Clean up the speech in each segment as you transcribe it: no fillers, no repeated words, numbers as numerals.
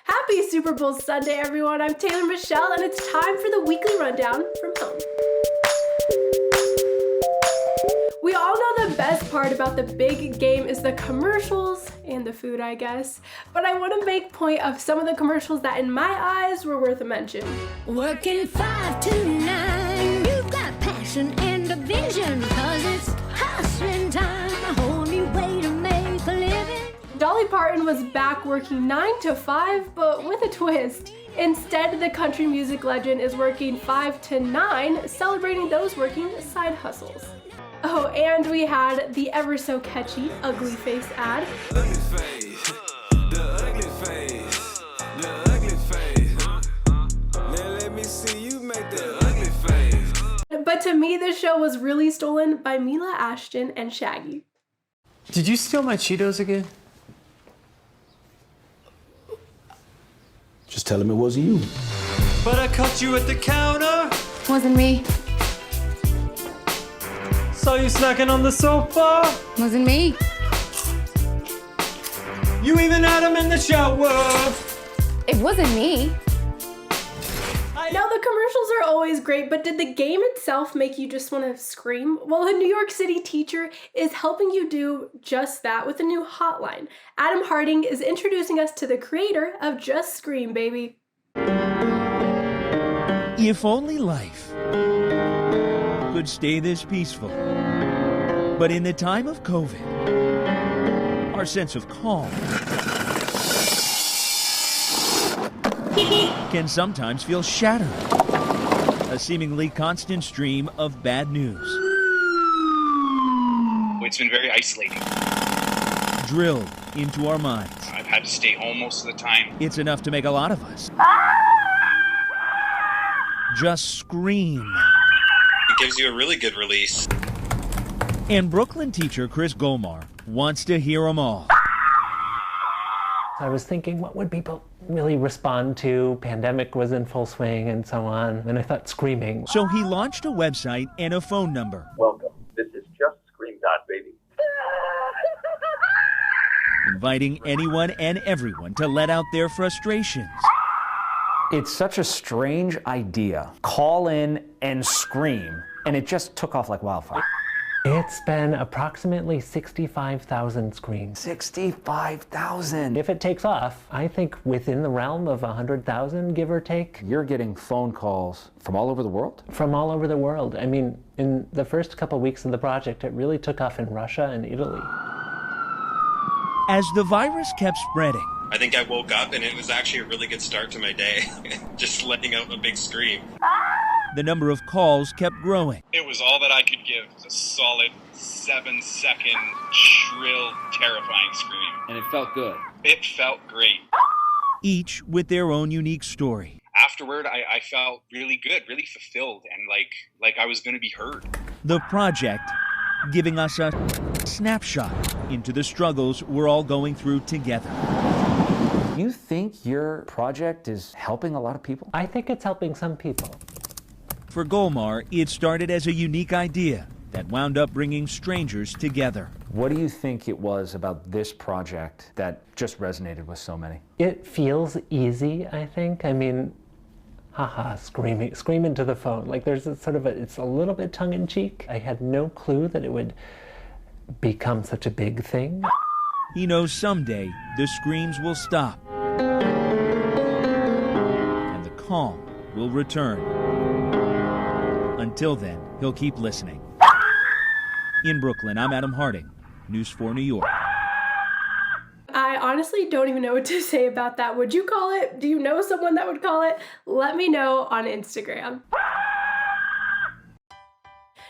Happy Super Bowl Sunday, everyone. I'm Taylor Michelle, and it's time for the weekly rundown from home. We all know the best part about the big game is the commercials and the food, I guess. But I want to make point of some of the commercials that, in my eyes, were worth a mention. Working 5 to 9, you've got passion and a vision, 'cause it's hustling time, a whole new way to make a living. Dolly Parton was back working 9 to 5, but with a twist. Instead, the country music legend is working 5 to 9, celebrating those working side hustles. Oh, and we had the ever so catchy Ugly Face ad. Ugly face, the ugly face, the ugly face. Now let me see you make the ugly face. But to me, this show was really stolen by Mila Ashton and Shaggy. Did you steal my Cheetos again? Just tell him it wasn't you. But I caught you at the counter. Wasn't me. Saw you snacking on the sofa. Wasn't me. You even had him in the shower. It wasn't me. Now, the commercials are always great, but did the game itself make you just want to scream? Well, a New York City teacher is helping you do just that with a new hotline. Adam Harding is introducing us to the creator of Just Scream, Baby. If only life could stay this peaceful. But in the time of COVID, our sense of calm can sometimes feel shattered. A seemingly constant stream of bad news. It's been very isolating. Drilled into our minds. I've had to stay home most of the time. It's enough to make a lot of us just scream. It gives you a really good release. And Brooklyn teacher Chris Gomar wants to hear them all. I was thinking, what would people really respond to? Pandemic was in full swing and so on, and I thought screaming. So he launched a website and a phone number. Welcome. This is Just Scream, Baby. Inviting anyone and everyone to let out their frustrations. It's such a strange idea. Call in and scream, and it just took off like wildfire. It's been approximately 65,000 screens. 65,000! If it takes off, I think within the realm of 100,000, give or take. You're getting phone calls from all over the world? From all over the world. I mean, in the first couple weeks of the project, it really took off in Russia and Italy. As the virus kept spreading, I think I woke up and it was actually a really good start to my day. Just letting out a big scream. the number of calls kept growing. It was all that I could give. A solid 7-second, shrill, terrifying scream. And it felt good. It felt great. Each with their own unique story. Afterward, I felt really good, really fulfilled, and like I was going to be heard. The project giving us a snapshot into the struggles we're all going through together. You think your project is helping a lot of people? I think it's helping some people. For Golmar, it started as a unique idea that wound up bringing strangers together. What do you think it was about this project that just resonated with so many? It feels easy, I think. I mean, scream into the phone. Like there's a sort of it's a little bit tongue-in-cheek. I had no clue that it would become such a big thing. He knows someday the screams will stop and the calm will return. Until then, he'll keep listening. In Brooklyn, I'm Adam Harding, News 4 New York. I honestly don't even know what to say about that. Would you call it? Do you know someone that would call it? Let me know on Instagram.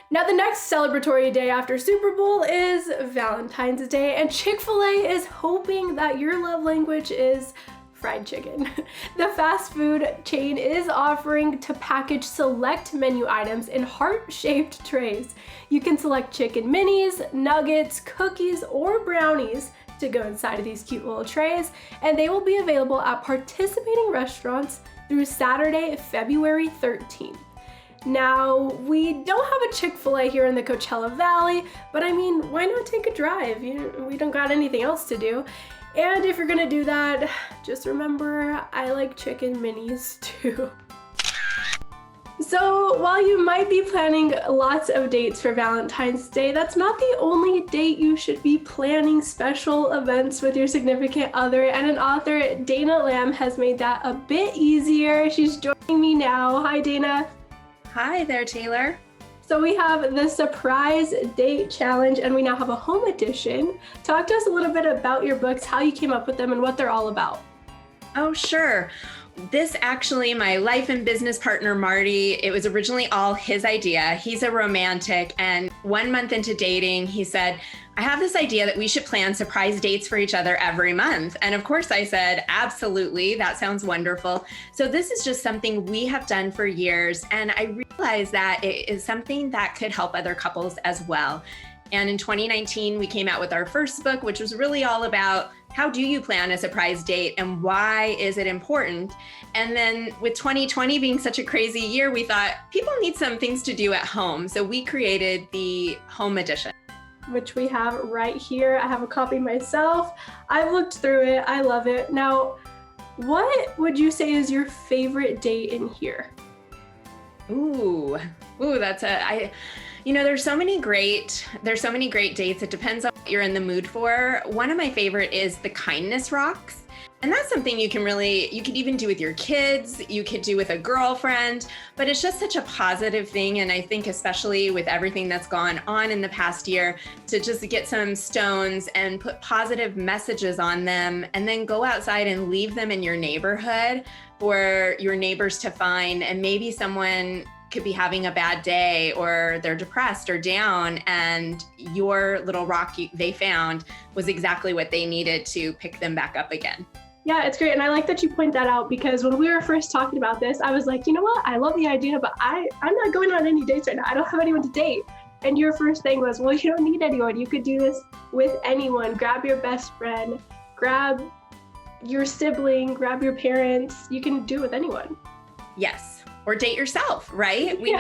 Now, the next celebratory day after Super Bowl is Valentine's Day, and Chick-fil-A is hoping that your love language is fried chicken. The fast food chain is offering to package select menu items in heart-shaped trays. You can select chicken minis, nuggets, cookies, or brownies to go inside of these cute little trays, and they will be available at participating restaurants through Saturday, February 13th. Now, we don't have a Chick-fil-A here in the Coachella Valley, but I mean, why not take a drive? We don't got anything else to do. And if you're gonna do that, just remember I like chicken minis too. So while you might be planning lots of dates for Valentine's Day, that's not the only date you should be planning special events with your significant other. And an author, Dana Lamb, has made that a bit easier. She's joining me now. Hi, Dana. Hi there, Taylor. So we have the Surprise Date Challenge, and we now have a home edition. Talk to us a little bit about your books, how you came up with them, and what they're all about. Oh, sure. This actually, my life and business partner, Marty, it was originally all his idea. He's a romantic, and 1 month into dating, he said, I have this idea that we should plan surprise dates for each other every month. And of course I said, absolutely, that sounds wonderful. So this is just something we have done for years. And I realized that it is something that could help other couples as well. And in 2019, we came out with our first book, which was really all about how do you plan a surprise date and why is it important? And then with 2020 being such a crazy year, we thought people need some things to do at home. So we created the home edition, which we have right here. I have a copy myself. I've looked through it. I love it. Now, what would you say is your favorite date in here? Ooh, that's there's so many great dates. It depends on what you're in the mood for. One of my favorite is the kindness rocks. And that's something you could even do with your kids, you could do with a girlfriend, but it's just such a positive thing. And I think especially with everything that's gone on in the past year, to just get some stones and put positive messages on them and then go outside and leave them in your neighborhood for your neighbors to find. And maybe someone could be having a bad day or they're depressed or down, and your little rock they found was exactly what they needed to pick them back up again. Yeah, it's great. And I like that you point that out, because when we were first talking about this, I was like, you know what? I love the idea, but I'm not going on any dates right now. I don't have anyone to date. And your first thing was, well, you don't need anyone. You could do this with anyone. Grab your best friend, grab your sibling, grab your parents. You can do it with anyone. Yes. Or date yourself, right? We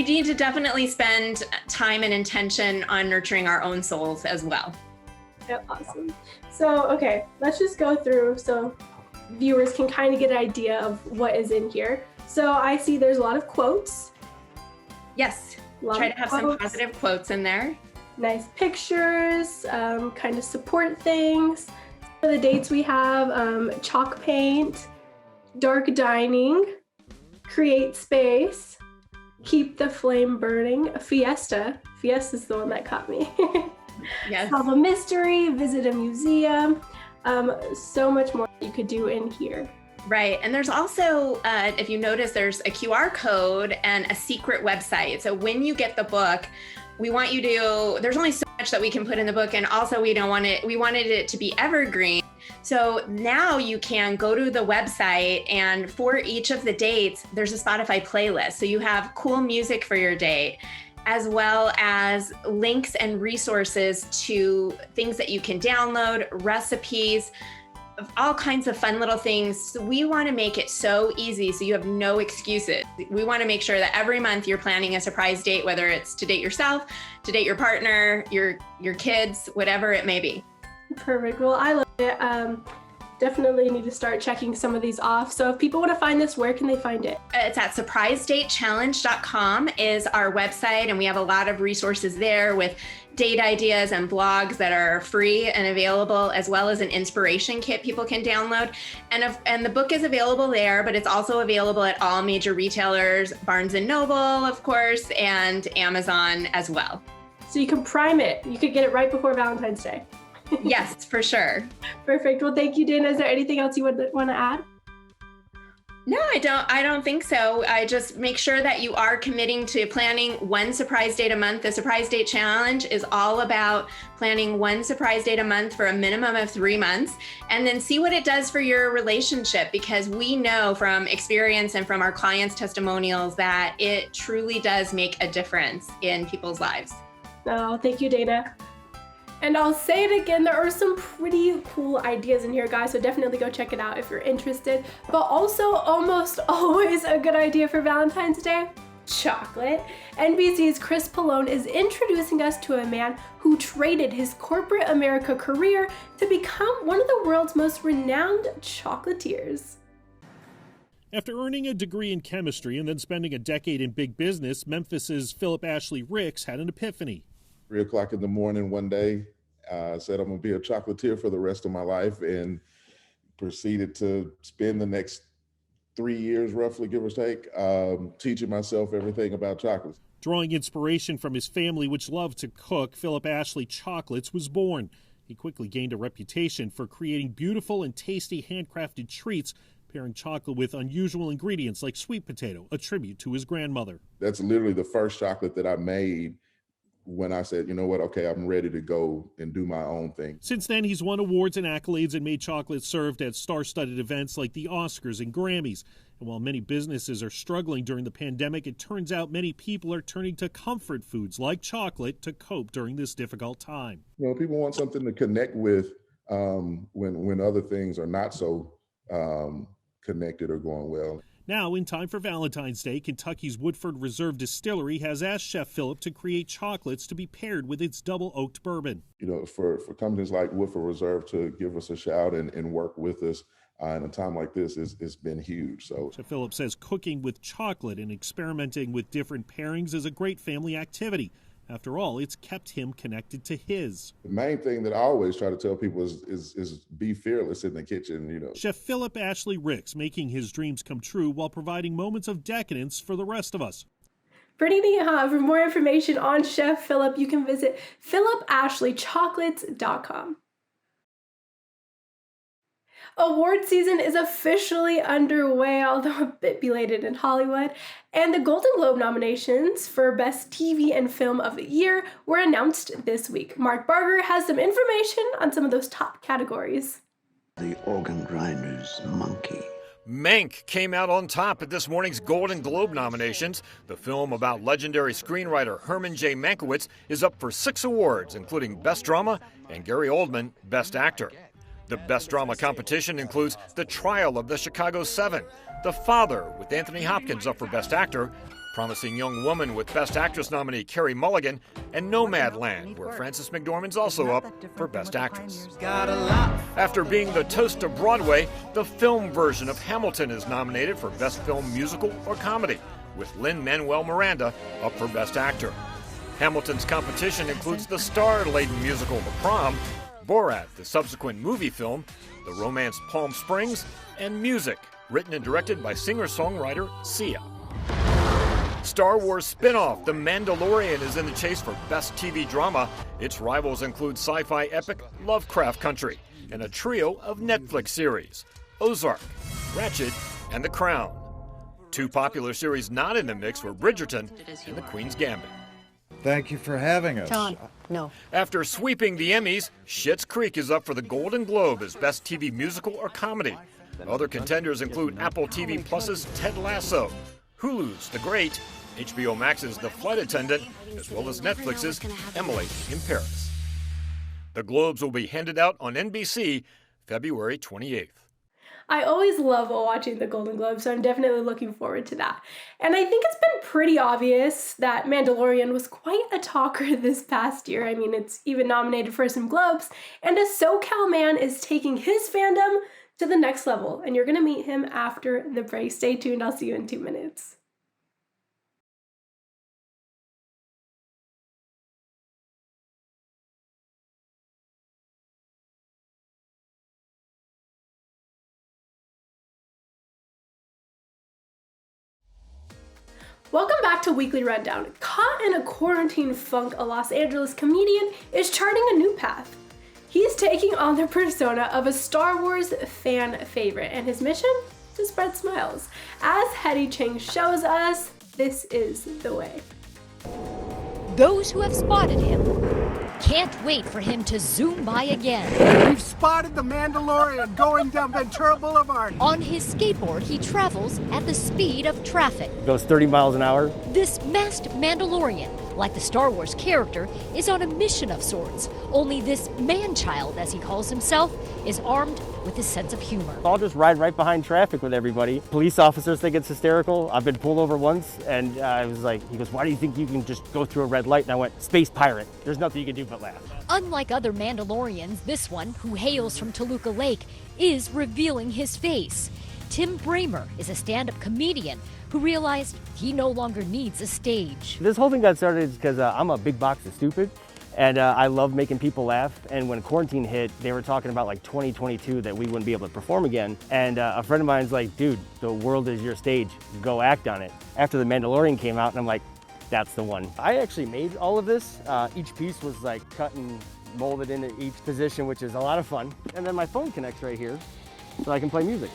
need to definitely spend time and intention on nurturing our own souls as well. Yeah, awesome. So, okay, let's just go through so viewers can kind of get an idea of what is in here. So I see there's a lot of quotes. Yes, try to have some positive quotes in there. Nice pictures, kind of support things. For the dates we have chalk paint, dark dining, create space, keep the flame burning, fiesta. Fiesta's the one that caught me. Yes. Solve a mystery, visit a museum, so much more you could do in here. Right. And there's also, if you notice, there's a QR code and a secret website. So when you get the book, we want you to, there's only so much that we can put in the book. And also we wanted it to be evergreen. So now you can go to the website, and for each of the dates, there's a Spotify playlist. So you have cool music for your date, as well as links and resources to things that you can download, recipes, all kinds of fun little things. So we want to make it so easy so you have no excuses. We want to make sure that every month you're planning a surprise date, whether it's to date yourself, to date your partner, your kids, whatever it may be. Perfect. Well, I love it. Definitely need to start checking some of these off. So if people want to find this, where can they find it? It's at surprisedatechallenge.com is our website, and we have a lot of resources there with date ideas and blogs that are free and available, as well as an inspiration kit people can download. And the book is available there, but it's also available at all major retailers, Barnes & Noble, of course, and Amazon as well. So you can prime it. You could get it right before Valentine's Day. Yes, for sure. Perfect. Well, thank you, Dana. Is there anything else you would want to add? No, I don't think so. I just make sure that you are committing to planning one surprise date a month. The Surprise Date Challenge is all about planning one surprise date a month for a minimum of 3 months, and then see what it does for your relationship, because we know from experience and from our clients' testimonials that it truly does make a difference in people's lives. Oh, thank you, Dana. And I'll say it again, there are some pretty cool ideas in here, guys, so definitely go check it out if you're interested. But also almost always a good idea for Valentine's Day, chocolate. NBC's Chris Pallone is introducing us to a man who traded his corporate America career to become one of the world's most renowned chocolatiers. After earning a degree in chemistry and then spending a decade in big business, Memphis's Philip Ashley Ricks had an epiphany. 3 o'clock in the morning one day, I said I'm gonna be a chocolatier for the rest of my life, and proceeded to spend the next 3 years, roughly, give or take, teaching myself everything about chocolates. Drawing inspiration from his family, which loved to cook, Philip Ashley Chocolates was born. He quickly gained a reputation for creating beautiful and tasty handcrafted treats, pairing chocolate with unusual ingredients like sweet potato, a tribute to his grandmother. That's literally the first chocolate that I made when I said, you know what, okay, I'm ready to go and do my own thing. Since then, he's won awards and accolades and made chocolate served at star-studded events like the Oscars and Grammys. And while many businesses are struggling during the pandemic, it turns out many people are turning to comfort foods like chocolate to cope during this difficult time. You know, people want something to connect with when other things are not so connected or going well. Now, in time for Valentine's Day, Kentucky's Woodford Reserve Distillery has asked Chef Philip to create chocolates to be paired with its double-oaked bourbon. You know, for companies like Woodford Reserve to give us a shout and work with us in a time like this, it's been huge. So Chef Philip says cooking with chocolate and experimenting with different pairings is a great family activity. After all, it's kept him connected to his. The main thing that I always try to tell people is be fearless in the kitchen, you know. Chef Philip Ashley Ricks making his dreams come true while providing moments of decadence for the rest of us. Pretty neat, huh? For more information on Chef Philip, you can visit philipashleychocolates.com. Award season is officially underway, although a bit belated in Hollywood, and the Golden Globe nominations for Best TV and Film of the Year were announced this week. Mark Barger has some information on some of those top categories. The organ grinder's monkey. Mank came out on top at this morning's Golden Globe nominations. The film about legendary screenwriter Herman J. Mankiewicz is up for 6 awards, including Best Drama and Gary Oldman, Best Actor. The Best Drama competition includes The Trial of the Chicago 7, The Father with Anthony Hopkins up for Best Actor, Promising Young Woman with Best Actress nominee Carey Mulligan, and Nomadland, where Frances McDormand's also up for Best Actress. After being the toast of Broadway, the film version of Hamilton is nominated for Best Film Musical or Comedy, with Lin-Manuel Miranda up for Best Actor. Hamilton's competition includes the star-laden musical The Prom, Borat, the subsequent movie film, the romance Palm Springs, and music, written and directed by singer-songwriter Sia. Star Wars spin-off The Mandalorian is in the chase for Best TV Drama. Its rivals include sci-fi epic Lovecraft Country and a trio of Netflix series, Ozark, Ratched, and The Crown. 2 popular series not in the mix were Bridgerton and The Queen's Gambit. Thank you for having us. John, no. After sweeping the Emmys, Schitt's Creek is up for the Golden Globe as Best TV Musical or Comedy. Other contenders include Apple TV Plus's Ted Lasso, Hulu's The Great, HBO Max's The Flight Attendant, as well as Netflix's Emily in Paris. The Globes will be handed out on NBC February 28th. I always love watching the Golden Globes, so I'm definitely looking forward to that. And I think it's been pretty obvious that Mandalorian was quite a talker this past year. I mean, it's even nominated for some Globes, and a SoCal man is taking his fandom to the next level, and you're going to meet him after the break. Stay tuned, I'll see you in 2 minutes. Welcome back to Weekly Rundown. Caught in a quarantine funk, a Los Angeles comedian is charting a new path. He's taking on the persona of a Star Wars fan favorite, and his mission? To spread smiles. As Hetty Chang shows us, this is the way. Those who have spotted him can't wait for him to zoom by again. We've spotted the Mandalorian going down Ventura Boulevard. On his skateboard, he travels at the speed of traffic. Goes 30 miles an hour. This masked Mandalorian, like the Star Wars character, is on a mission of sorts. Only this man-child, as he calls himself, is armed with his sense of humor. I'll just ride right behind traffic with everybody. Police officers think it's hysterical. I've been pulled over once, and I was like, he goes, why do you think you can just go through a red light? And I went, space pirate. There's nothing you can do but laugh. Unlike other Mandalorians, this one, who hails from Toluca Lake, is revealing his face. Tim Bramer is a stand-up comedian who realized he no longer needs a stage. This whole thing got started because I'm a big box of stupid, and I love making people laugh. And when quarantine hit, they were talking about like 2022 that we wouldn't be able to perform again. And a friend of mine's like, dude, the world is your stage. Go act on it. After The Mandalorian came out, and I'm like, that's the one. I actually made all of this. Each piece was like cut and molded into each position, which is a lot of fun. And then my phone connects right here, so I can play music.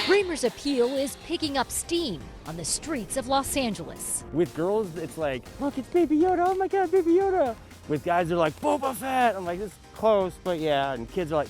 Bramer's appeal is picking up steam on the streets of Los Angeles. With girls, it's like, look, it's Baby Yoda. Oh my God, Baby Yoda. With guys, they're like, Boba Fett. I'm like, it's close, but yeah. And kids are like,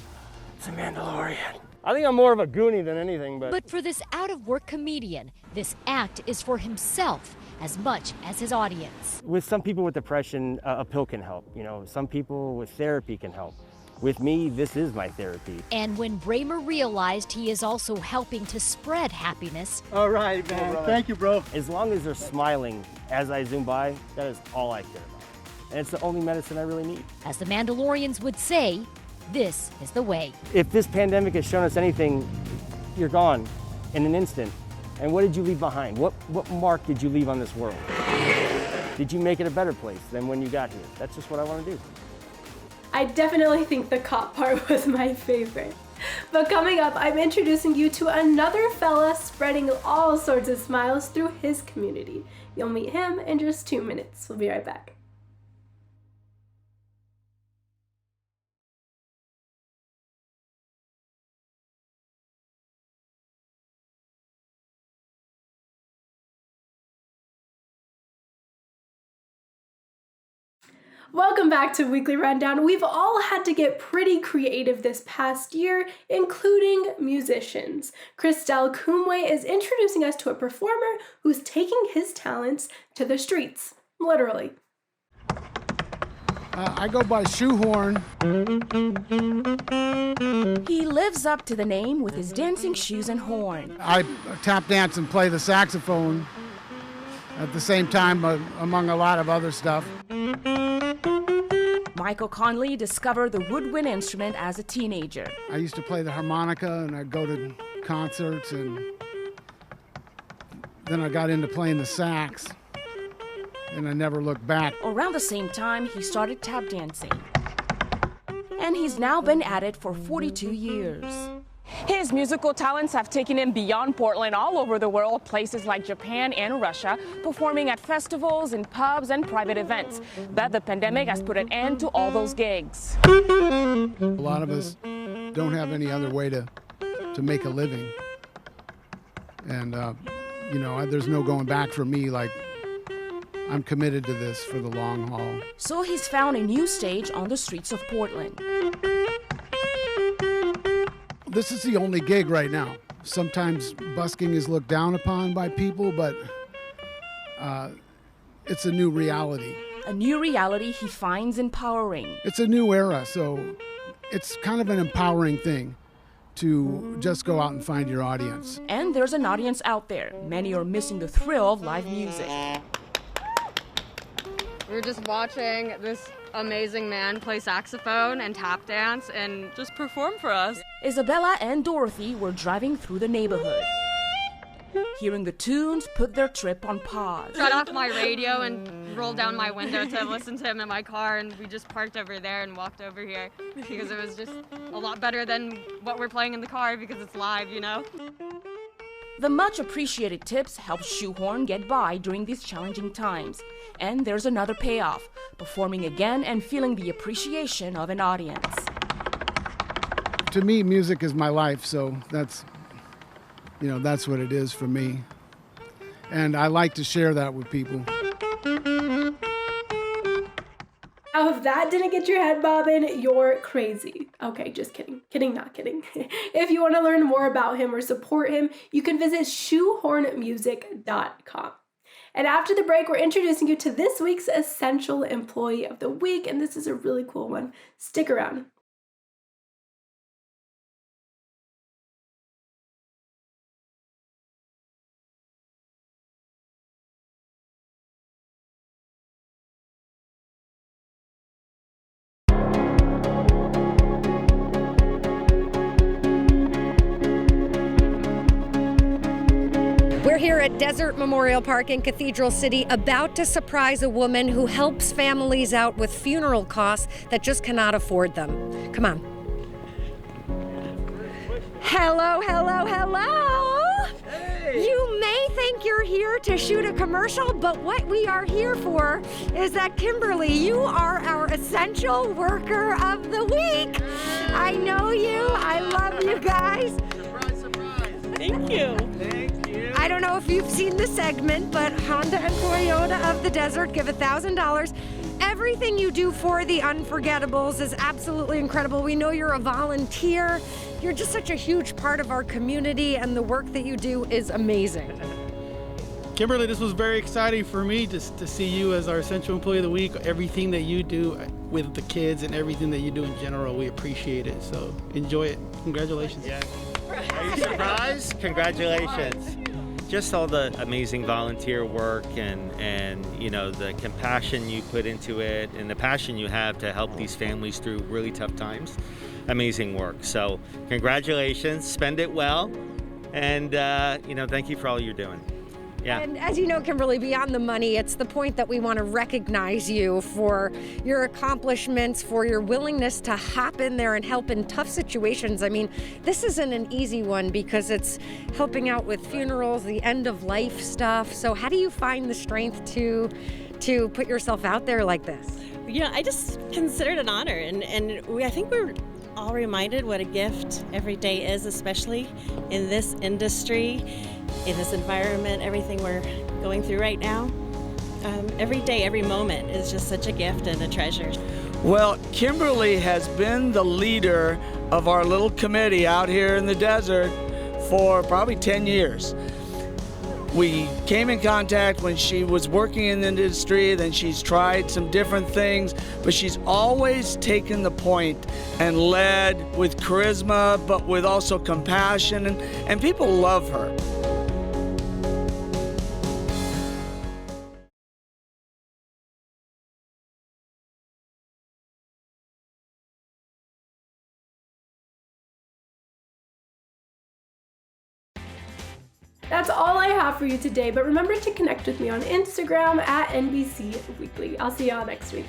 it's a Mandalorian. I think I'm more of a Goonie than anything, but... But for this out-of-work comedian, this act is for himself as much as his audience. With some people with depression, a pill can help. You know, some people with therapy can help. With me, this is my therapy. And when Bramer realized he is also helping to spread happiness... All right, man. Thank you, bro. As long as they're smiling as I zoom by, that is all I care about. And it's the only medicine I really need. As the Mandalorians would say, this is the way. If this pandemic has shown us anything, you're gone in an instant. And what did you leave behind? What mark did you leave on this world? Did you make it a better place than when you got here? That's just what I want to do. I definitely think the cop part was my favorite. But coming up, I'm introducing you to another fella spreading all sorts of smiles through his community. You'll meet him in just 2 minutes. We'll be right back. Welcome back to Weekly Rundown. We've all had to get pretty creative this past year, including musicians. Christelle Kumwe is introducing us to a performer who's taking his talents to the streets, literally. I go by Shoehorn. He lives up to the name with his dancing shoes and horn. I tap dance and play the saxophone at the same time, among a lot of other stuff. Michael Conley discovered the woodwind instrument as a teenager. I used to play the harmonica, and I'd go to concerts, and then I got into playing the sax, and I never looked back. Around the same time, he started tap dancing. And he's now been at it for 42 years. His musical talents have taken him beyond Portland, all over the world, places like Japan and Russia, performing at festivals, in pubs, and private events. But the pandemic has put an end to all those gigs. A lot of us don't have any other way to make a living. And, there's no going back for me. Like, I'm committed to this for the long haul. So he's found a new stage on the streets of Portland. This is the only gig right now. Sometimes busking is looked down upon by people, but it's a new reality. A new reality he finds empowering. It's a new era, so it's kind of an empowering thing to just go out and find your audience. And there's an audience out there. Many are missing the thrill of live music. We were just watching this amazing man play saxophone and tap dance and just perform for us. Isabella and Dorothy were driving through the neighborhood. Hearing the tunes put their trip on pause. Shut off my radio and rolled down my window to listen to him in my car, and we just parked over there and walked over here because it was just a lot better than what we're playing in the car because it's live, you know? The much appreciated tips help Shoehorn get by during these challenging times. And there's another payoff, performing again and feeling the appreciation of an audience. To me, music is my life, so that's what it is for me. And I like to share that with people. Now, if that didn't get your head bobbing, you're crazy. Okay, just kidding. Kidding, not kidding. If you want to learn more about him or support him, you can visit shoehornmusic.com. And after the break, we're introducing you to this week's Essential Employee of the Week, and this is a really cool one. Stick around. We're here at Desert Memorial Park in Cathedral City, about to surprise a woman who helps families out with funeral costs that just cannot afford them. Come on. Hello, hello, hello. Hey. You may think you're here to shoot a commercial, but what we are here for is that, Kimberly, you are our Essential Worker of the Week. I know you. I love you guys. Surprise, surprise. Thank you. Thank you. I don't know if you've seen the segment, but Honda and Toyota of the Desert give $1,000. Everything you do for the Unforgettables is absolutely incredible. We know you're a volunteer. You're just such a huge part of our community, and the work that you do is amazing. Kimberly, this was very exciting for me just to see you as our Essential Employee of the Week. Everything that you do with the kids and everything that you do in general, we appreciate it. So enjoy it. Congratulations. Yeah. Are you surprised? Congratulations. Just all the amazing volunteer work and you know, the compassion you put into it and the passion you have to help these families through really tough times. Amazing work. So congratulations, spend it well, and you know, thank you for all you're doing. Yeah. And as you know, Kimberly, beyond the money, it's the point that we want to recognize you for your accomplishments, for your willingness to hop in there and help in tough situations. I mean, this isn't an easy one because it's helping out with funerals, the end of life stuff. So how do you find the strength to put yourself out there like this? You know, I just consider it an honor, and I think we're all reminded what a gift every day is, especially in this industry, in this environment, everything we're going through right now. Every day, every moment is just such a gift and a treasure. Well, Kimberly has been the leader of our little committee out here in the desert for probably 10 years. We came in contact when she was working in the industry, then she's tried some different things, but she's always taken the point and led with charisma, but with also compassion, and people love her. That's all I have for you today, but remember to connect with me on Instagram at NBC Weekly. I'll see y'all next week.